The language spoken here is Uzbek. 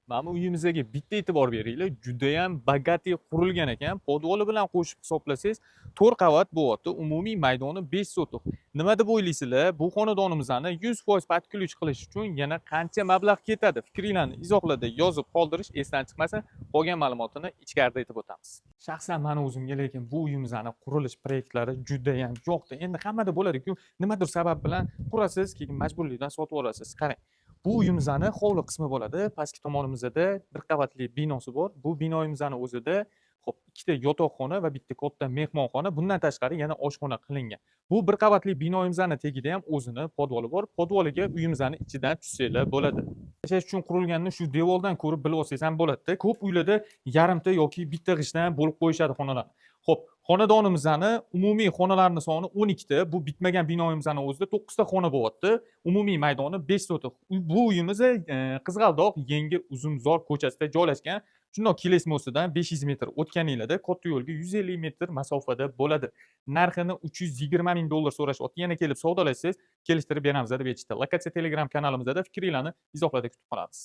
Mana uyimizga bitta e'tibor beringlar, judayam bogatiy qurilgan ekan. Podvoli bilan qo'shib hisoblasangiz 4 qavat bo'lyapti. Umumiy maydoni 5 sotuq. Nima deb o'ylaysizlar? Bu xonadonimizni 100% podключ qilish uchun yana qancha mablag' ketadi? Fikringlarni izohlarda yozib qoldirish, esdan chiqmasin. Qolgan ma'lumotini ichkarida aytib o'tamiz. Shaxsan meni o'zimga lekin bu uyimizni qurilish proyektlari judayam yoqdi. Endi hammada bo'ladi-ku, nimadir sabab bilan qurasiz, keyin majburlikdan sotib olasiz. Qarang. Bu uyimizni hovli qismi bo'ladi. Pastki tomonimizda bir qavatli binosi bor. Bu binoyimizni o'zida xo'p, ikkita yotoqxona va bitta katta mehmonxona, bundan tashqari yana oshxona qilingan. Bu bir qavatli binoyimizni tagida ham o'zini podvoli bor. Podvoliga uyimizni ichidan tushsanglar bo'ladi. Yashash uchun qurilganini shu devordan ko'rib bilib olsangiz ham bo'ladi. Ko'p uylarda yarimta yoki bitta g'ishtdan bo'lib qo'yishadi xonalarni. Xo'p, xonadonimizni umumiy xonalarning soni 12 ta. Bu bitmagan binoyimizning o'zida 9 ta xona bo'lyapti. Umumiy maydoni 5 sotuq. Bu uyimiz Qizg'aldoq Yangi Uzumzor ko'chasida joylashgan. Shundoq Kelesmosidan 500 metr o'tganinglarda katta yo'lga 150 metr masofada bo'ladi. Narxini $320,000 so'rashyapti. Yana kelib savdolashsangiz, kelishtirib beramiz deb aytishdi. Lokatsiya Telegram kanalimizda fikringlarni izohlarda kutib qolamiz.